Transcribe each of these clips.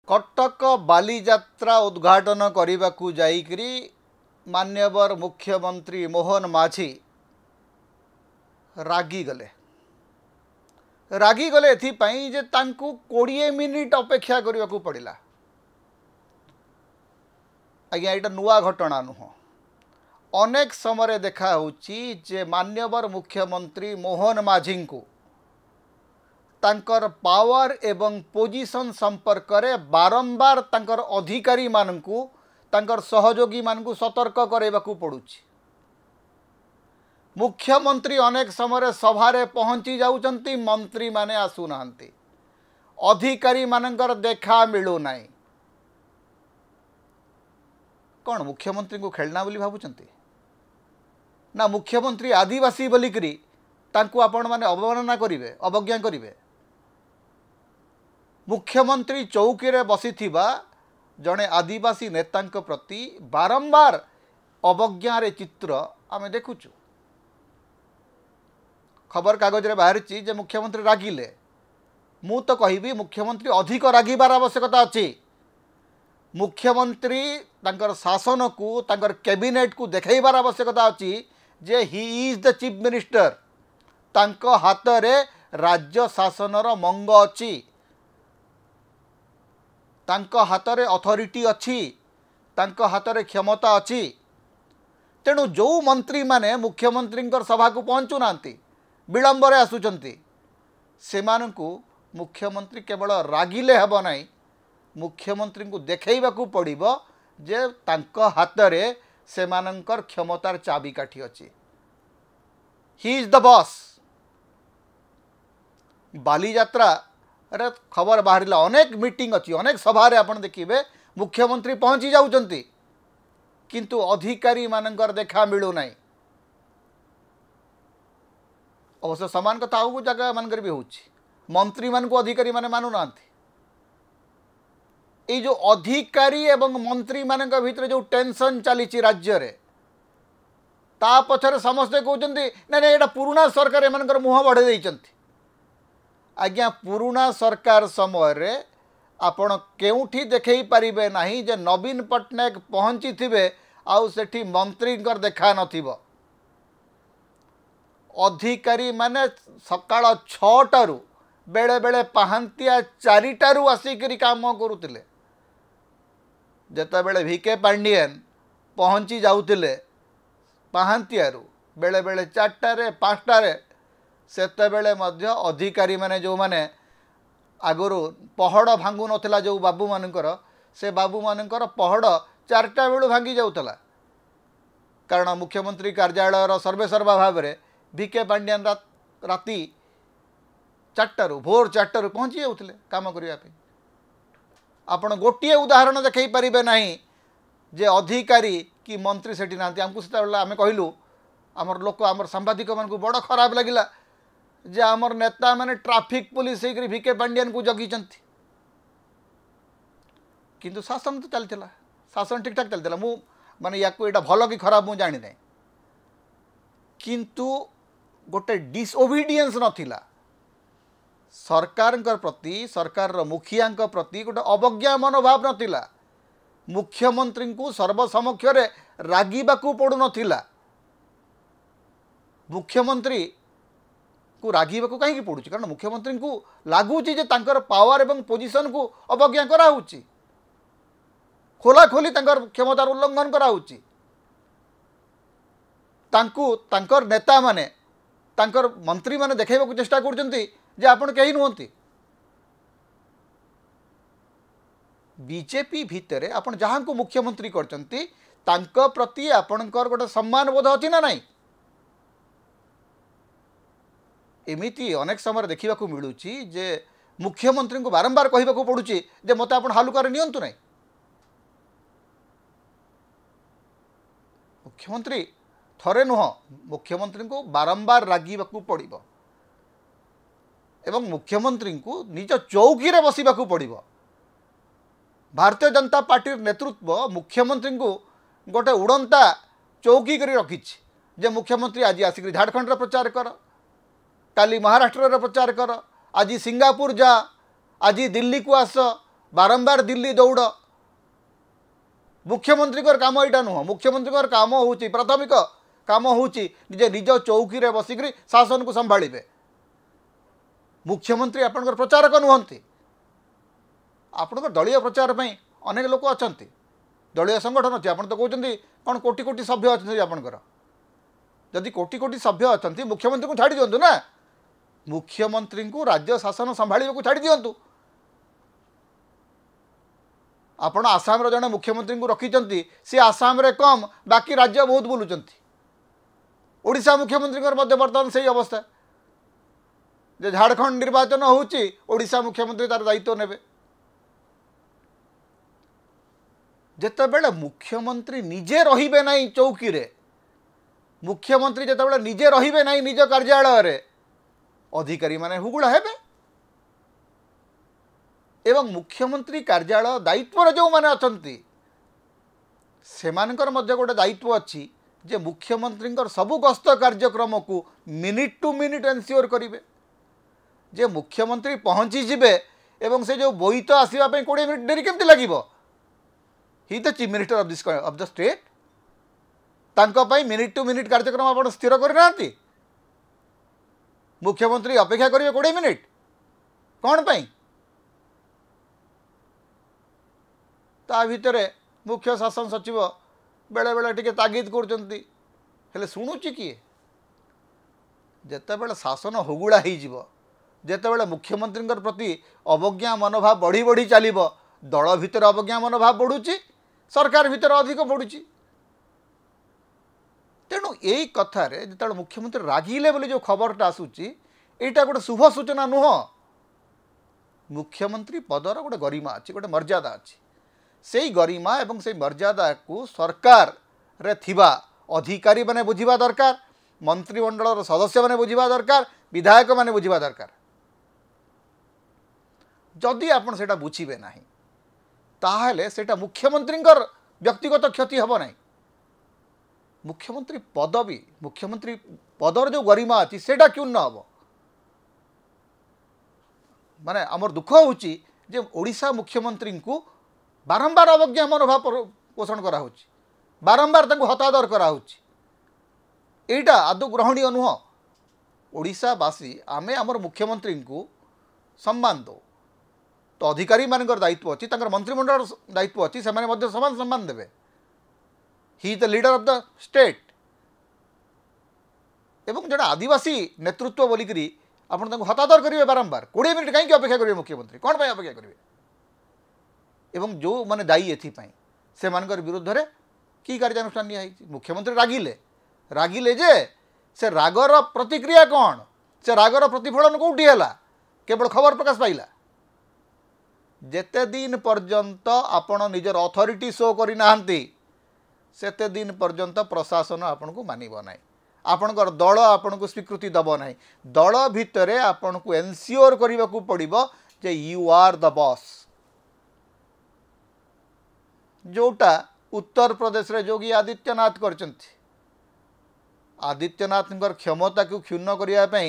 कटक बालीजात्रा उद्घाटन करने को जाइकरी मान्यवर मुख्यमंत्री मोहन माझी रागी गले एथिपाई जे तांकु 20 मिनिट अपेक्षा करने को पड़िला। आज्ञा एटा नुआ घटना नुह, अनेक समय देखा होची जे मान्यवर मुख्यमंत्री मोहन माझी को तांकर पावर एवं पोजिशन संपर्क रे बारंबार तांकर अधिकारी मानकु तांकर सहयोगी मानकु सतर्क करेबाकू पड़ुछि। मुख्यमंत्री अनेक समय सभारे पहुंची जाउचंती, मंत्री माने आसु नाहंती, अधिकारी मानकर देखा मिलू नाही। कौन मुख्यमंत्री को खेलना बोली भावुचंती ना मुख्यमंत्री आदिवासी बोलिकरी तांकु आपण माने अवमानना करिवे, अवज्ञा करिवे। मुख्यमंत्री चौकी रे बसिथिबा जड़े आदिवासी नेतांक प्रति बारंबार अवज्ञा रे चित्र आमे देखुचु। खबर कागज रे बाहरिची जे मुख्यमंत्री रागिले, मु तो कहिबी मुख्यमंत्री अधिक रागिबार आवश्यकता अछि। मुख्यमंत्री तांकर शासन को तांकर कैबिनेट को देखैबार आवश्यकता अछि जे he is the chief minister, तांको हाथ रे राज्य शासनर मंग अछि, तांको हाथ रे अथॉरिटी अछि, तांको हाथ रे क्षमता अछि। तेणु जो मंत्री माने मुख्यमंत्री सभा को पहुँचु नांती, विलंब रे आसुचंती, सेमानकु मुख्यमंत्री केवल रागिले हेबो नाही, मुख्यमंत्री को देखैबाकू पड़िबो जे तांको हाथ रे सेमानंकर क्षमतार चाबी काठी अछि। ही इज द बॉस। बालीजात्रा रे खबर बाहरिला, अनेक मीटिंग अच्छी, अनेक सभा रे आपण देखिबे मुख्यमंत्री पहुंची जाउचंती, किंतु अधिकारी मानकर देखा मिलू नाही। अवश्य समान कथा आउ जगह मानकर भी होची, मंत्री मान को अधिकारी माने मानु नांती। ए जो अधिकारी एवं मंत्री मानक भितर जो टेंशन चली राज्य रे, ता पछरे समस्ते कहउचंती ना ना एटा पुराना सरकार एमानकर मुह बढ़े देइचंती। आज्ञा पुराना सरकार समय रे आपण केउठी देखै परिबे नाही जे नवीन पटनायक पहुंची थिबे आउ सेठी मंत्री देखा नथिबो। अधिकारी माने सकाळ 6टारू बेले बेले पहांतिया 4टारू आसिकरी काम करुतिले। जेते बेले वीके पांडियन पहुंची जाउतिले पहांतियारू बेले बेले 4टारे 5टारे, सेते बेले मध्य अधिकारी माने जो माने आगुरु पहड़ भांगु नथिला जो बाबू मानकर, से बाबू मानकर पहड़ 4टा बेलू भांगी जाउतला। कारण मुख्यमंत्री कार्यालय सर्वे सर्वा भाव में वीके पांडियन राति 4टारू भोर 4टारू पहुंची जाउतिले काम करिया पे। आपण गोटे उदाहरण देखै परिबे नाही जे अधिकारी कि मंत्री सेठी नांती। हमकु सेता आमे कहिलु हमर लोक हमर सांबादिक मन को बड़ खराब लागिला जे हमर नेता माने ट्रैफिक पुलिस हेकरी वीके पांडियन को जगीचंती, किंतु शासन तो चलतिला, शासन ठीक ठाक चलतिला। मु माने याकू एटा भलो कि खराब मु जानि नै, किंतु गोटे डिसओबिडियंस नथिला सरकार प्रति, सरकार मुखिया प्रति गोटे अवज्ञा मनोभाव नथिला। मुख्यमंत्री को सर्वसमक्ष रे रागिबाकू पड़ू नथिला। मुख्यमंत्री को रागिबाकू कहीं पड़ुछि कारण मुख्यमंत्री को लागुछि जे तांकर पावर एवं पोजिशन को अवज्ञा करा होछि, खोला खोली तांकर क्षमतार उल्लंघन करा होछि। तांकू तांकर नेता माने तांकर मंत्री माने देखैबाकू चेष्टा करछंती जे आपण कहीं नुहंती। बीजेपी भितरे आपण जहां को मुख्यमंत्री करछंती तांक प्रति आपणकर गोटे सम्मान बोध अछि ना नाही। एमिति अनेक समय देखा मिलूची जे मुख्यमंत्री को बारंबार कहवाक पड़ुची जे मत आप हालुकार नियंतु नहीं। मुख्यमंत्री थरे नुह, मुख्यमंत्री को बारंबार रागिबाकू पड़िबो एवं मुख्यमंत्री को निज चौकी रे बसिबाकू पड़िबो। भारतीय जनता पार्टी नेतृत्व मुख्यमंत्री को गोटे उड़ंता चौकी करी रखिछि जे मुख्यमंत्री आज आसिक झारखंड प्रचार कर, काली महाराष्ट्र प्रचार कर, आज सिंगापुर जा, आज दिल्ली को आस, बारंबार दिल्ली दौड़ मुख्यमंत्री काम यहाँ नुह मुख्यमंत्री काम हूँ प्राथमिक काम हूँ निजे निज चौकी रे बसिक शासन को संभाड़े मुख्यमंत्री आपंकर प्रचारक नुहति आपंकर दलीय प्रचार अनेक लोक अच्छा दलीय संगठन अच्छी आप तो कहते कौन कोटी कोटी सभ्य अच्छा आपंकर जदि कोटी कोटी सभ्य अच्छा मुख्यमंत्री को छाड़ी दिंतु ना मुख्यमंत्री को राज्य शासन संभाल को छाड़ी दिंतु आपण आसाम जड़े मुख्यमंत्री को रखी सी आसाम रे कम बाकी राज्य बहुत बुलूंट ओडिशा मुख्यमंत्री बर्तमान से अवस्था जे झारखंड निर्वाचन होडिशा मुख्यमंत्री तार दायित्व नेबे जेतेबेले मुख्यमंत्री निजे रहिबे नहीं चौकी रे मुख्यमंत्री जेतेबेले निजे रहिबे नहीं निज कार्यालय रे अधिकारी माने हुगुड़ा हेबे एवं मुख्यमंत्री कार्यालय दायित्व रे जो माने अछंती सेमानकर मध्य गोटे दायित्व अच्छी जे मुख्यमंत्री सबु गस्त कार्यक्रम को मिनिट टू मिनिट एनश्योर करिवे जे मुख्यमंत्री पहुँची जिबे एवं से जो बोईत आसवा 20 मिनिट डेरी केमती लगिबो he the chief minister of the state तांको पई मिनिट टू मिनिट कार्यक्रम आपण स्थिर करना मुख्यमंत्री अपेक्षा करेंगे 20 मिनिट कौन पाई ता भितर मुख्य शासन सचिव बेले बेले टिके तागिद कर शुणुची किए जेतेबेले शासन हुगुड़ा हो जेतेबेले मुख्यमंत्री प्रति अवज्ञा मनोभाव बढ़ी बढ़ी चलो दल भितर अवज्ञा मनोभाव बढ़ुची सरकार भितर अधिक बढ़ुची तेणु यही कथार जो मुख्यमंत्री रागिले बोली जो खबरटा आसूची एटा गोटे शुभ सूचना नुह मुख्यमंत्री पदर गोटे गरिमा अच्छी गोटे मर्यादा अच्छी से गरिमा एवं से मर्यादा को सरकार रे थिबा अधिकारी माने बुझिबा दरकार मंत्रिमंडल सदस्य माने बुझिबा दरकार विधायक माने बुझिबा दरकार जदि आपन सेटा बुझिबे नाही ताहले सेटा मुख्यमंत्री व्यक्तिगत क्षति हबो नाही मुख्यमंत्री पदवी मुख्यमंत्री पदर जो गरिमा अच्छी सेटा क्यों न हबो माने आमर दुख होची जे ओडिशा मुख्यमंत्री को बारंबार अवज्ञा मनोभाव पोषण करा होची बारंबार तांको हतादर करा होची एटा आदौ ग्रहणीय नुह ओडिशावासी आमे आमर मुख्यमंत्री को सम्मान दो तो अधिकारी मानकर दायित्व अच्छी मंत्रिमंडल दायित्व अच्छी से समान सम्मान देवे he the leader of the state एवं जड़े आदिवासी नेतृत्व बोलिकी आपन हतादर करेंगे बारंबार 20 मिनिट कहीं अपेक्षा करेंगे मुख्यमंत्री कौन पर अपेक्षा करेंगे एवं जो माने दायी एथिपाई से मानकर विरुद्ध रे की कार्यानुष्ठान निया मुख्यमंत्री रागिले जे से रागर प्रतिक्रिया कौन से रागर प्रतिफलन कौटी है केवल खबर प्रकाश पाइला जेते दिन पर्यंत आपण निजर अथॉरिटी शो करना सेते दिन पर्यंत प्रशासन आपन को मानिब ना आपणकर दल आपन को स्वीकृति दब ना दल भितर आपन को एनश्योर करने को पड़ो जे यू आर द बॉस जोटा उत्तर प्रदेश रे योगी आदित्यनाथ करचंती आदित्यनाथ क्षमता को क्षुण्ण करने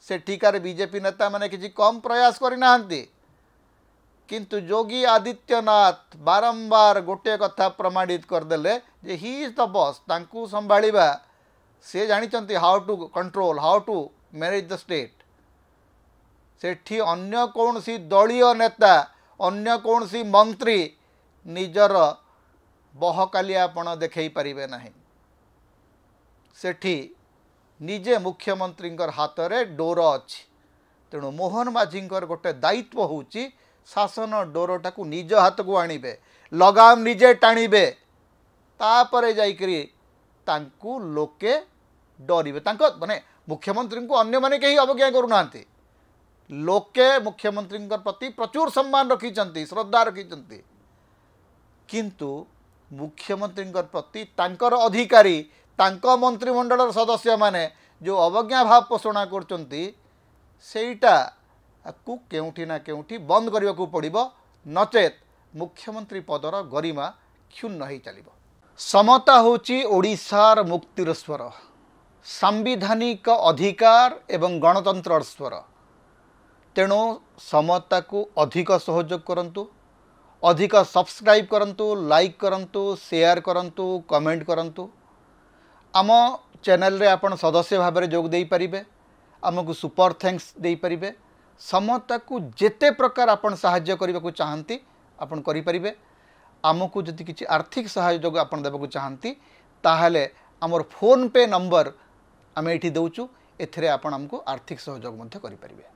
सेठिकार बीजेपी नेता माने किसी कम प्रयास करना किंतु योगी आदित्यनाथ बारंबार गोटे कथा प्रमाणित करदेले जे ही इज द बॉस तांकू संभाळिबा से जानिचंती how to control how to manage the state सेठी अन्य कौनसी दलीय नेता अन्य कौनसी मंत्री निजर बहकालियापण देखई पारिबे नाही सेठी निजे मुख्यमंत्री हाथ में डोर अच्छी तेणु मोहन माझी गोटे दायित्व होची शासन डोरटा को निज हाथ को आणिबे लगाम निजे टाणिबे तापरे जाइकरी तांकू लोके डरिबे तांको माने मुख्यमंत्री को अन्य माने कहीं अवज्ञा करूनांती लोके मुख्यमंत्री प्रति प्रचुर सम्मान रखिचंती श्रद्धा रखिचंती किंतु मुख्यमंत्री प्रति तांकर अधिकारी तांको मंत्रिमंडल सदस्य माने जो अवज्ञा भाव पोषणा करचंती सेटा को केउठी ना केउठी बंद करने को पड़ो नचेत मुख्यमंत्री पदर गरिमा क्षुण्ण हो चलो समता होची ओडिशार मुक्तिर स्वर सांविधानिक अधिकार एवं गणतंत्र स्वर तेणु समता को अधिक सहयोग करंतु अधिक सब्सक्राइब करंतु, लाइक करंतु, शेयर करंतु, कमेंट करंतु। आम चैनल रे आपण सदस्य भाव में जोग दे पारिबे, आमको सुपर थैंक्स दे पारिबे। समता को जेते प्रकार आपण सहाय्य करबा को चाहंती आपण करि पारिबे। आमको जदि किछि आर्थिक सहयोग आपण देबा को चाहंती ताहले हमर फोन पे नंबर आमे एठी दउचु, एथिरे आपण हमको आर्थिक सहयोग मध्य करि पारिबे।